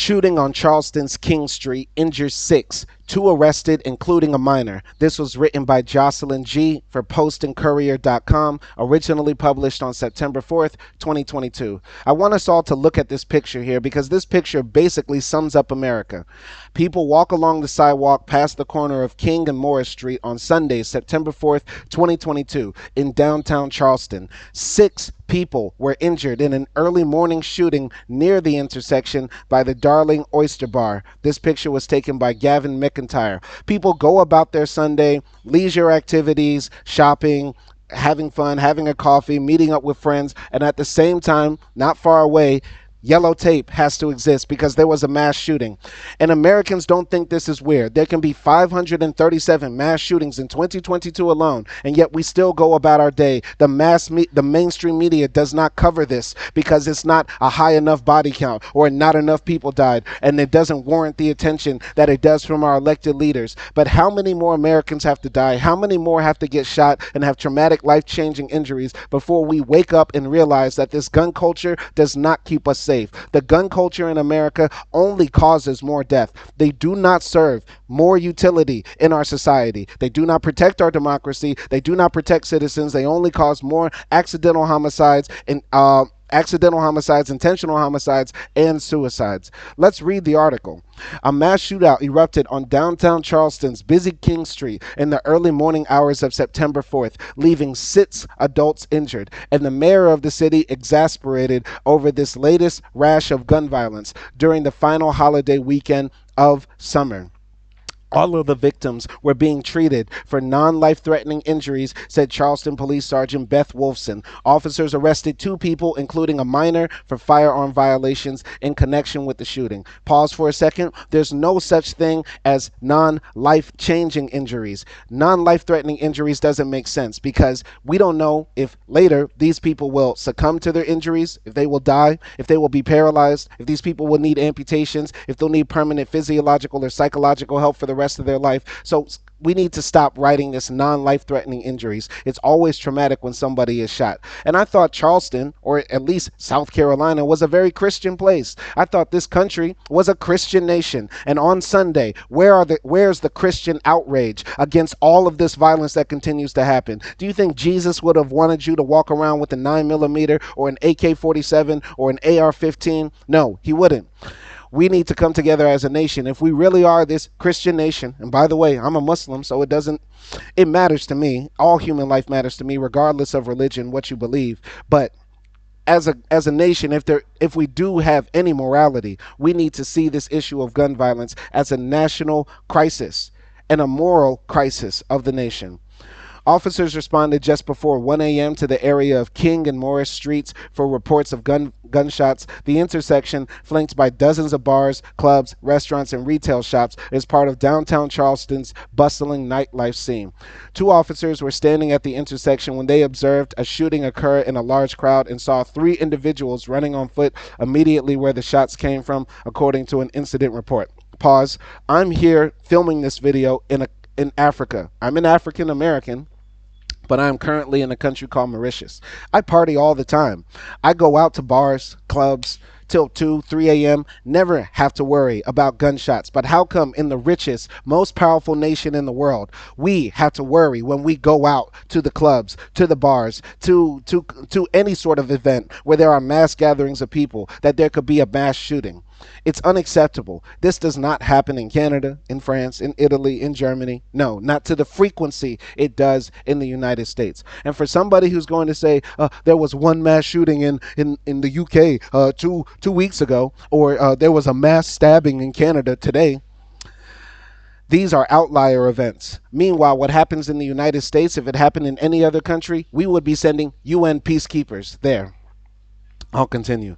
Shooting on Charleston's King Street injures six, two arrested, including a minor. This was written by Jocelyn G. for PostandCourier.com, originally published on September 4th, 2022. I want us all to look at this picture here because this picture basically sums up America. People walk along the sidewalk past the corner of King and Morris Street on Sunday, September 4th, 2022, in downtown Charleston. Six people were injured in an early morning shooting near the intersection by the Darling Oyster Bar. This picture was taken by Gavin McIntyre. People go about their Sunday leisure activities, shopping, having fun, having a coffee, meeting up with friends, and at the same time, not far away, yellow tape has to exist because there was a mass shooting. And Americans don't think this is weird. There can be 537 mass shootings in 2022 alone, and yet we still go about our day. The mainstream media does not cover this because it's not a high enough body count or not enough people died, and it doesn't warrant the attention that it does from our elected leaders. But how many more Americans have to die? How many more have to get shot and have traumatic, life-changing injuries before we wake up and realize that this gun culture does not keep us safe? The gun culture in America only causes more death. They do not serve more utility in our society. They do not protect our democracy. They do not protect citizens. They only cause more accidental homicides and intentional homicides, and suicides. Let's read the article. A mass shootout erupted on downtown Charleston's busy King Street in the early morning hours of September 4th, leaving 6 adults injured, and the mayor of the city exasperated over this latest rash of gun violence during the final holiday weekend of summer. All of the victims were being treated for non-life-threatening injuries, said Charleston Police Sgt. Beth Wolfsen. Officers arrested 2 people, including a minor, for firearm violations in connection with the shooting. Pause for a second. There's no such thing as non-life-changing injuries. Non-life-threatening injuries doesn't make sense because we don't know if later these people will succumb to their injuries, if they will die, if they will be paralyzed, if these people will need amputations, if they'll need permanent physiological or psychological help for the rest of their life. So we need to stop writing this non-life-threatening injuries. It's always traumatic when somebody is shot. And I thought Charleston, or at least South Carolina, was a very Christian place. I thought this country was a Christian nation. And on Sunday, where's the Christian outrage against all of this violence that continues to happen? Do you think Jesus would have wanted you to walk around with a 9mm or an AK-47 or an AR-15? No, he wouldn't. We need to come together as a nation. If we really are this Christian nation, and by the way, I'm a Muslim, so it matters to me. All human life matters to me, regardless of religion, what you believe. But as a nation, if we do have any morality, we need to see this issue of gun violence as a national crisis and a moral crisis of the nation. Officers responded just before 1 a.m. to the area of King and Morris Streets for reports of gunshots. The intersection, flanked by dozens of bars, clubs, restaurants, and retail shops, is part of downtown Charleston's bustling nightlife scene. 2 officers were standing at the intersection when they observed a shooting occur in a large crowd and saw 3 individuals running on foot immediately where the shots came from, according to an incident report. Pause. I'm here filming this video in Africa. I'm an African American, but I'm currently in a country called Mauritius. I party all the time. I go out to bars, clubs, till 2, 3 a.m., never have to worry about gunshots. But how come in the richest, most powerful nation in the world, we have to worry when we go out to the clubs, to the bars, to any sort of event where there are mass gatherings of people, that there could be a mass shooting? It's unacceptable. This does not happen in Canada, in France, in Italy, in Germany. No, not to the frequency it does in the United States. And for somebody who's going to say there was one mass shooting in the UK two weeks ago, or there was a mass stabbing in Canada today, these are outlier events. Meanwhile, what happens in the United States, if it happened in any other country, we would be sending UN peacekeepers there. I'll continue.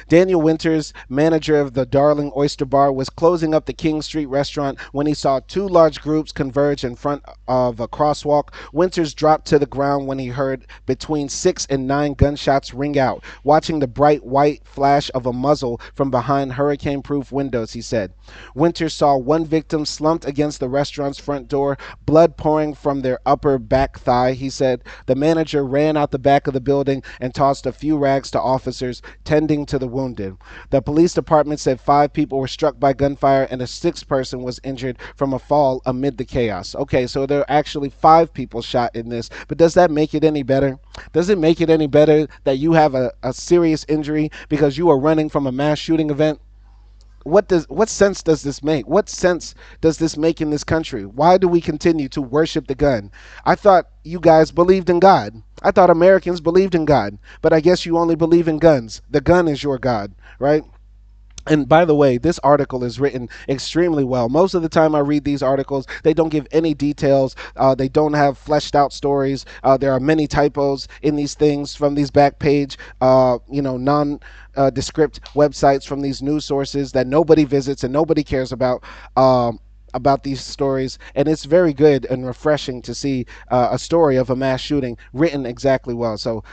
Daniel Winters, manager of the Darling Oyster Bar, was closing up the King Street restaurant when he saw 2 large groups converge in front of a crosswalk. Winters dropped to the ground when he heard between 6 and 9 gunshots ring out, watching the bright white flash of a muzzle from behind hurricane-proof windows, he said. Winters saw 1 victim slumped against the restaurant's front door, blood pouring from their upper back thigh, he said. The manager ran out the back of the building and tossed a few rags to officers officers tending to the wounded. The police department said 5 people were struck by gunfire and a sixth person was injured from a fall amid the chaos. Okay, so there are actually 5 people shot in this, but does that make it any better? Does it make it any better that you have a serious injury because you are running from a mass shooting event? What sense does this make? What sense does this make in this country? Why do we continue to worship the gun? I thought you guys believed in God. I thought Americans believed in God, but I guess you only believe in guns. The gun is your God, right? And by the way, this article is written extremely well. Most of the time I read these articles, they don't give any details. They don't have fleshed out stories. There are many typos in these things from these back page, non descript websites from these news sources that nobody visits and nobody cares about these stories. And it's very good and refreshing to see a story of a mass shooting written exactly well. So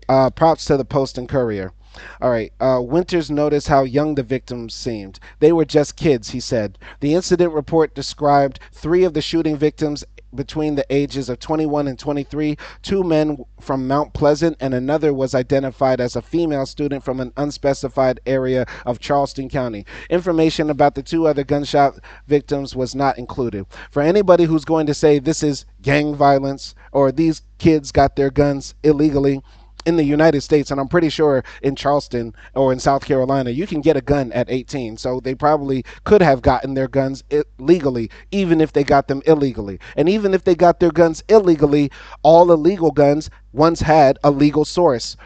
props to the Post and Courier. All right. Winters noticed how young the victims seemed. They were just kids, he said. The incident report described 3 of the shooting victims between the ages of 21 and 23, 2 men from Mount Pleasant, and another was identified as a female student from an unspecified area of Charleston County. Information about the 2 other gunshot victims was not included. For anybody who's going to say this is gang violence or these kids got their guns illegally, in the United States, and I'm pretty sure in Charleston or in South Carolina, you can get a gun at 18. So they probably could have gotten their guns legally, even if they got them illegally. And even if they got their guns illegally, all illegal guns once had a legal source.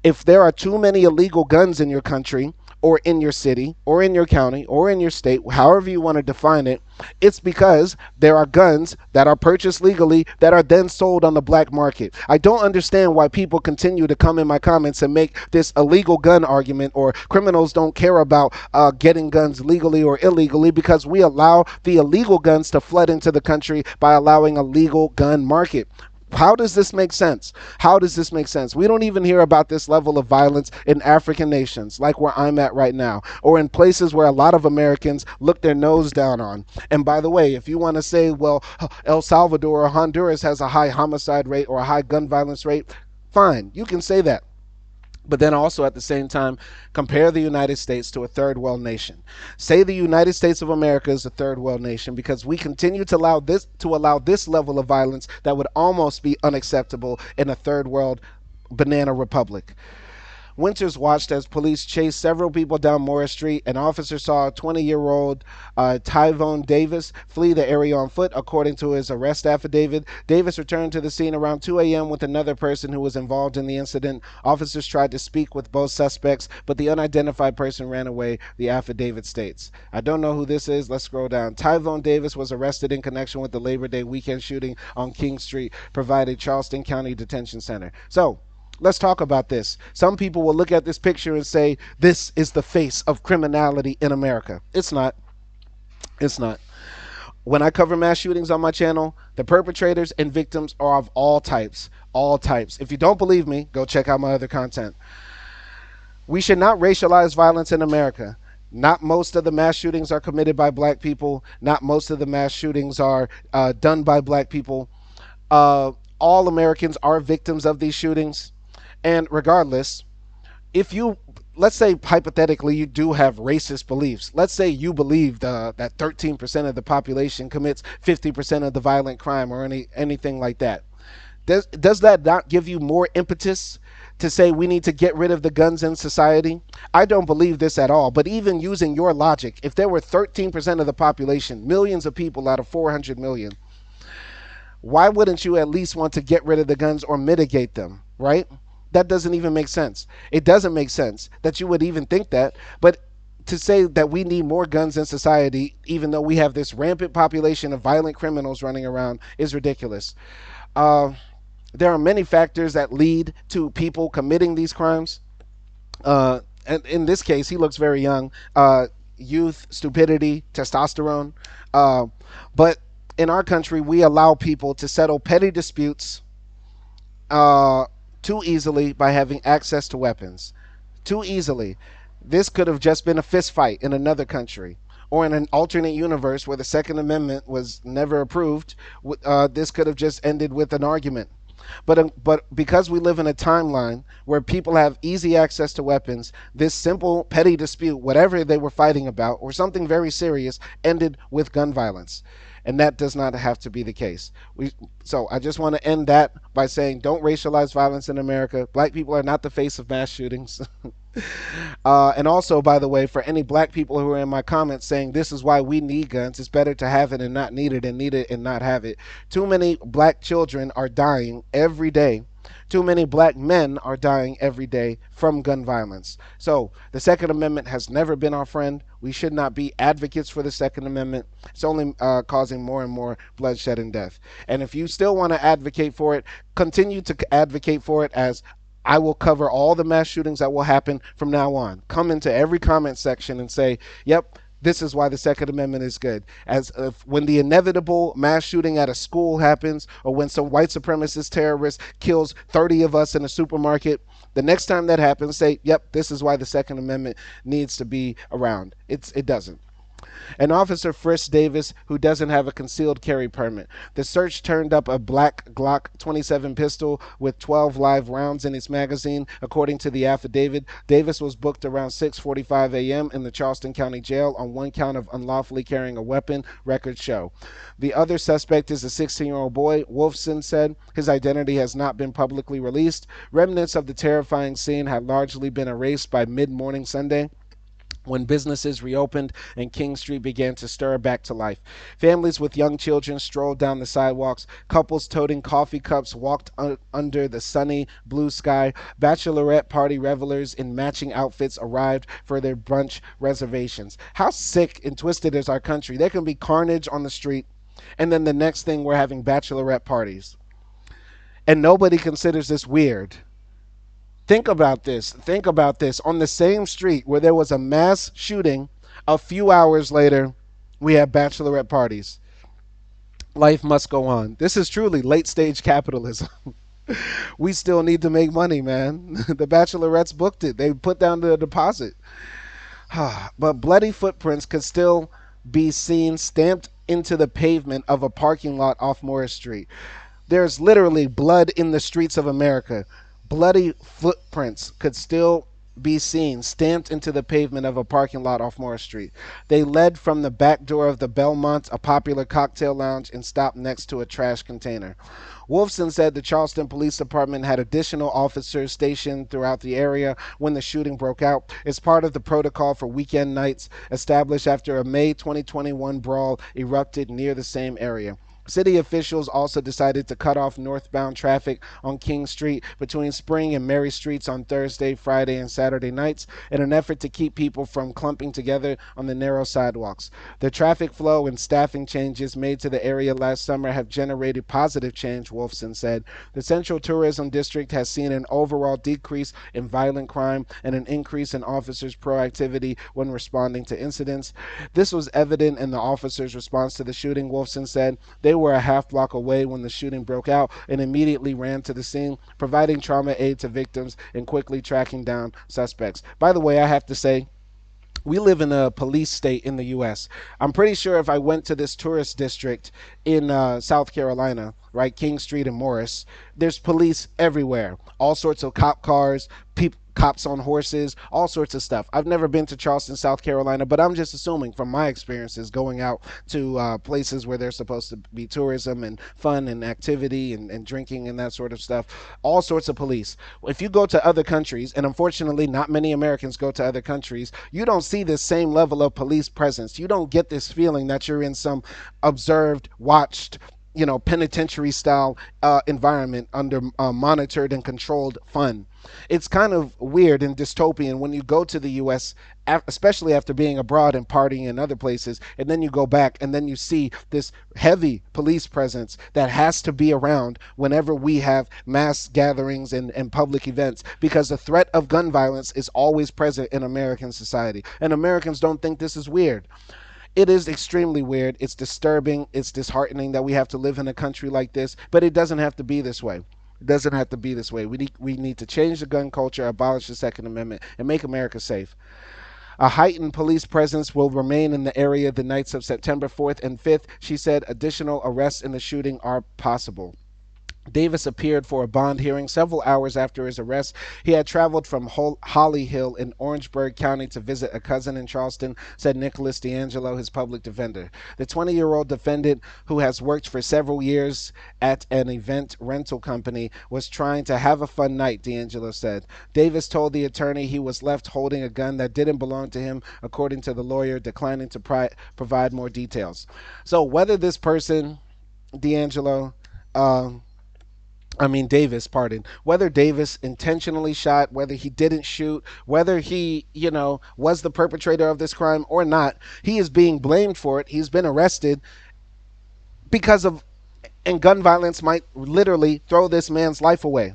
If there are too many illegal guns in your country, or in your city, or in your county, or in your state, however you want to define it, it's because there are guns that are purchased legally that are then sold on the black market. I don't understand why people continue to come in my comments and make this illegal gun argument or criminals don't care about getting guns legally or illegally, because we allow the illegal guns to flood into the country by allowing a legal gun market. How does this make sense? How does this make sense? We don't even hear about this level of violence in African nations, like where I'm at right now, or in places where a lot of Americans look their nose down on. And by the way, if you want to say, well, El Salvador or Honduras has a high homicide rate or a high gun violence rate, fine, you can say that. But then also at the same time, compare the United States to a third world nation. Say the United States of America is a third world nation because we continue to allow this level of violence that would almost be unacceptable in a third world banana republic. Winters watched as police chased several people down Morris Street. An officer saw a 20-year-old Tyvone Davis flee the area on foot, according to his arrest affidavit. Davis returned to the scene around 2 a.m. with another person who was involved in the incident. Officers tried to speak with both suspects, but the unidentified person ran away, the affidavit states. I don't know who this is. Let's scroll down. Tyvone Davis was arrested in connection with the Labor Day weekend shooting on King Street, provided Charleston County Detention Center. So, let's talk about this. Some people will look at this picture and say, this is the face of criminality in America. It's not. It's not. When I cover mass shootings on my channel, the perpetrators and victims are of all types. All types. If you don't believe me, go check out my other content. We should not racialize violence in America. Not most of the mass shootings are committed by black people. Not most of the mass shootings are done by black people. All Americans are victims of these shootings. And regardless, if you, let's say hypothetically you do have racist beliefs. Let's say you believe that 13% of the population commits 50% of the violent crime or anything like that. Does that not give you more impetus to say we need to get rid of the guns in society? I don't believe this at all. But even using your logic, if there were 13% of the population, millions of people out of 400 million, why wouldn't you at least want to get rid of the guns or mitigate them, right? That doesn't even make sense. It doesn't make sense that you would even think that. But to say that we need more guns in society, even though we have this rampant population of violent criminals running around, is ridiculous. There are many factors that lead to people committing these crimes. And in this case, he looks very young. Youth, stupidity, testosterone. But in our country, we allow people to settle petty disputes too easily by having access to weapons. Too easily. This could have just been a fist fight in another country. Or in an alternate universe where the Second Amendment was never approved, this could have just ended with an argument. But because we live in a timeline where people have easy access to weapons, this simple petty dispute, whatever they were fighting about, or something very serious, ended with gun violence. And that does not have to be the case. So I just want to end that by saying, don't racialize violence in America. Black people are not the face of mass shootings. And also, by the way, for any black people who are in my comments saying this is why we need guns, it's better to have it and not need it, and need it and not have it. Too many black children are dying every day. Too many black men are dying every day from gun violence. So the Second Amendment has never been our friend. We should not be advocates for the Second Amendment. It's only causing more and more bloodshed and death. And if you still want to advocate for it, continue to advocate for it, as I will cover all the mass shootings that will happen from now on. Come into every comment section and say, yep, this is why the Second Amendment is good. As if when the inevitable mass shooting at a school happens, or when some white supremacist terrorist kills 30 of us in a supermarket, the next time that happens, say, yep, this is why the Second Amendment needs to be around. It doesn't. An officer frisked Davis, who doesn't have a concealed carry permit. The search turned up a black Glock 27 pistol with 12 live rounds in its magazine. According to the affidavit, Davis was booked around 6:45 a.m. in the Charleston County Jail on one count of unlawfully carrying a weapon, records show. The other suspect is a 16-year-old boy, Wolfsen said. His identity has not been publicly released. Remnants of the terrifying scene had largely been erased by mid-morning Sunday, when businesses reopened and King Street began to stir back to life. Families with young children strolled down the sidewalks. Couples toting coffee cups walked under the sunny blue sky. Bachelorette party revelers in matching outfits arrived for their brunch reservations. How sick and twisted is our country? There can be carnage on the street, and then the next thing we're having bachelorette parties. And nobody considers this weird. Think about this. Think about this. On the same street where there was a mass shooting, a few hours later, we have bachelorette parties. Life must go on. This is truly late stage capitalism. We still need to make money, man. The bachelorettes booked it. They put down the deposit. But bloody footprints could still be seen stamped into the pavement of a parking lot off Morris Street. There's literally blood in the streets of America. Bloody footprints could still be seen stamped into the pavement of a parking lot off Morris Street. They led from the back door of the Belmont, a popular cocktail lounge, and stopped next to a trash container. Wolfsen said the Charleston Police Department had additional officers stationed throughout the area when the shooting broke out as part of the protocol for weekend nights established after a May 2021 brawl erupted near the same area. City officials also decided to cut off northbound traffic on King Street between Spring and Mary Streets on Thursday, Friday, and Saturday nights in an effort to keep people from clumping together on the narrow sidewalks. The traffic flow and staffing changes made to the area last summer have generated positive change, Wolfson said. The Central Tourism District has seen an overall decrease in violent crime and an increase in officers' proactivity when responding to incidents. This was evident in the officers' response to the shooting, Wolfson said. They were a half block away when the shooting broke out and immediately ran to the scene, providing trauma aid to victims and quickly tracking down suspects. By the way, I have to say, we live in a police state in the U.S. I'm pretty sure if I went to this tourist district in South Carolina, right, King Street and Morris, there's police everywhere. All sorts of cop cars, cops on horses, all sorts of stuff. I've never been to Charleston, South Carolina, but I'm just assuming from my experiences going out to places where there's supposed to be tourism and fun and activity and drinking and that sort of stuff, all sorts of police. If you go to other countries, and unfortunately not many Americans go to other countries, you don't see this same level of police presence. You don't get this feeling that you're in some observed, watched, penitentiary style environment under monitored and controlled fun. It's kind of weird and dystopian when you go to the U.S., especially after being abroad and partying in other places, and then you go back and then you see this heavy police presence that has to be around whenever we have mass gatherings and public events, because the threat of gun violence is always present in American society, and Americans don't think this is weird. It is extremely weird. It's disturbing. It's disheartening that we have to live in a country like this, but it doesn't have to be this way. It doesn't have to be this way. We need to change the gun culture, abolish the Second Amendment, and make America safe. A heightened police presence will remain in the area the nights of September 4th and 5th. She said additional arrests in the shooting are possible. Davis appeared for a bond hearing several hours after his arrest. He had traveled from Holly Hill in Orangeburg County to visit a cousin in Charleston, said Nicholas D'Angelo, his public defender. The 20-year-old defendant, who has worked for several years at an event rental company, was trying to have a fun night, D'Angelo said. Davis told the attorney he was left holding a gun that didn't belong to him, according to the lawyer, declining to provide more details. So whether this person, D'Angelo, uh, Davis, pardon, whether Davis intentionally shot, whether he didn't shoot, whether he, was the perpetrator of this crime or not, he is being blamed for it. He's been arrested because of, and gun violence might literally throw this man's life away.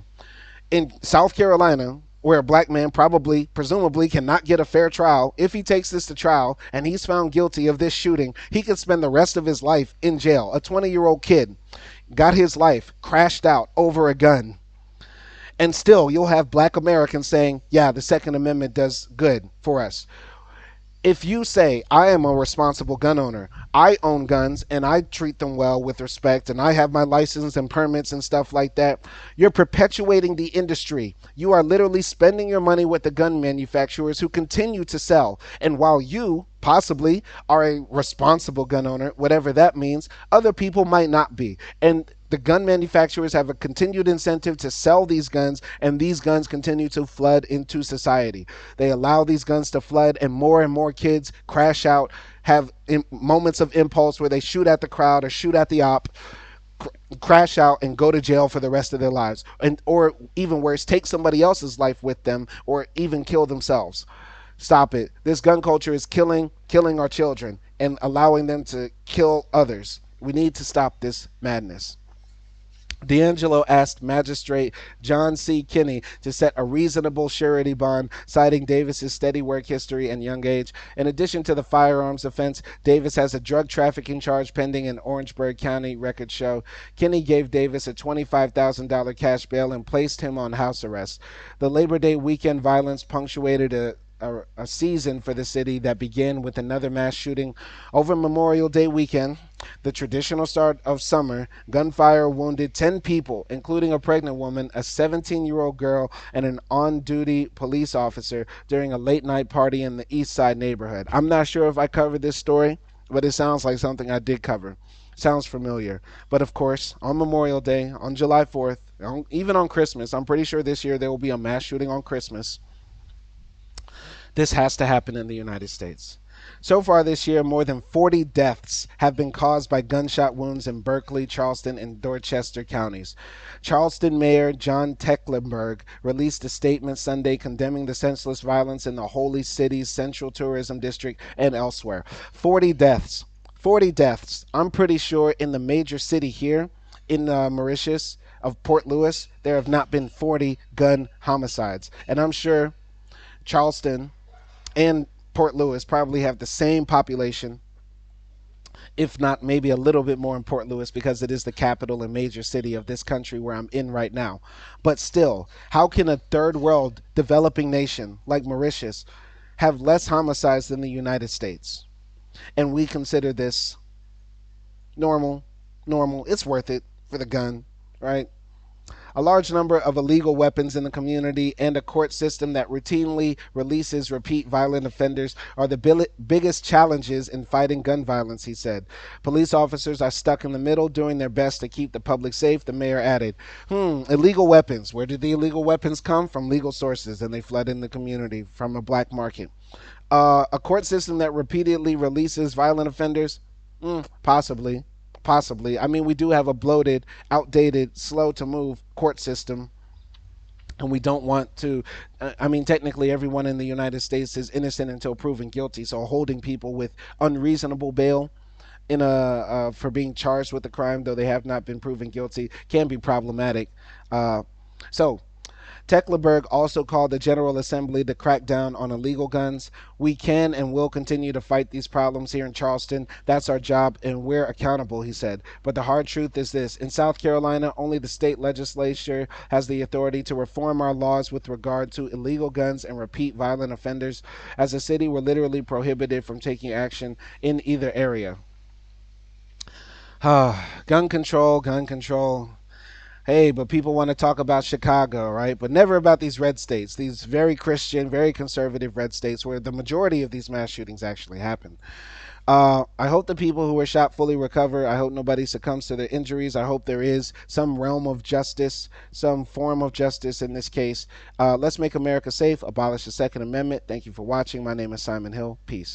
In South Carolina, where a black man probably, presumably, cannot get a fair trial, if he takes this to trial and he's found guilty of this shooting, he could spend the rest of his life in jail. A 20-year-old kid got his life crashed out over a gun. And still, you'll have black Americans saying, yeah, the Second Amendment does good for us. If you say, I am a responsible gun owner, I own guns and I treat them well with respect and I have my license and permits and stuff like that, you're perpetuating the industry. You are literally spending your money with the gun manufacturers who continue to sell. And while you possibly are a responsible gun owner, whatever that means, other people might not be. And the gun manufacturers have a continued incentive to sell these guns, and these guns continue to flood into society. They allow these guns to flood, and more kids crash out, have moments of impulse where they shoot at the crowd or shoot at the op, crash out, and go to jail for the rest of their lives. And or even worse, take somebody else's life with them, or even kill themselves. Stop it. This gun culture is killing our children and allowing them to kill others. We need to stop this madness. D'Angelo asked Magistrate John C. Kinney to set a reasonable surety bond, citing Davis's steady work history and young age. In addition to the firearms offense, Davis has a drug trafficking charge pending in Orangeburg County, records show. Kinney gave Davis a $25,000 cash bail and placed him on house arrest. The Labor Day weekend violence punctuated a season for the city that began with another mass shooting over Memorial Day weekend, the traditional start of summer. Gunfire wounded 10 people, including a pregnant woman, a 17-year-old girl, and an on-duty police officer during a late-night party in the East Side neighborhood. I'm not sure if I covered this story, but it sounds like something I did cover. Sounds familiar. But of course, on Memorial Day, on July 4th, even on Christmas, I'm pretty sure this year there will be a mass shooting on Christmas. This has to happen in the United States. So far this year, more than 40 deaths have been caused by gunshot wounds in Berkeley, Charleston, and Dorchester counties. Charleston Mayor John Tecklenburg released a statement Sunday condemning the senseless violence in the Holy City's Central Tourism District and elsewhere. 40 deaths. 40 deaths. I'm pretty sure in the major city here, in Mauritius, of Port Louis, there have not been 40 gun homicides. And I'm sure Charleston and Port Louis probably have the same population, if not maybe a little bit more in Port Louis because it is the capital and major city of this country where I'm in right now. But still, how can a third world developing nation like Mauritius have less homicides than the United States? And we consider this normal. It's worth it for the gun, right? A large number of illegal weapons in the community and a court system that routinely releases repeat violent offenders are the biggest challenges in fighting gun violence, he said. Police officers are stuck in the middle, doing their best to keep the public safe, the mayor added. Illegal weapons. Where did the illegal weapons come? From legal sources, and they flood in the community from a black market. A court system that repeatedly releases violent offenders? Possibly. I mean, we do have a bloated, outdated, slow to move court system, and we don't want to. Technically, everyone in the United States is innocent until proven guilty. So, holding people with unreasonable bail for being charged with a crime, though they have not been proven guilty, can be problematic. So, Tecklenburg also called the General Assembly to crack down on illegal guns. We can and will continue to fight these problems here in Charleston. That's our job, and we're accountable, he said. But the hard truth is this. In South Carolina, only the state legislature has the authority to reform our laws with regard to illegal guns and repeat violent offenders. As a city, we're literally prohibited from taking action in either area. Gun control. Hey, but people want to talk about Chicago, right? But never about these red states, these very Christian, very conservative red states where the majority of these mass shootings actually happen. I hope the people who were shot fully recover. I hope nobody succumbs to their injuries. I hope there is some realm of justice, some form of justice in this case. Let's make America safe. Abolish the Second Amendment. Thank you for watching. My name is Simon Hill. Peace.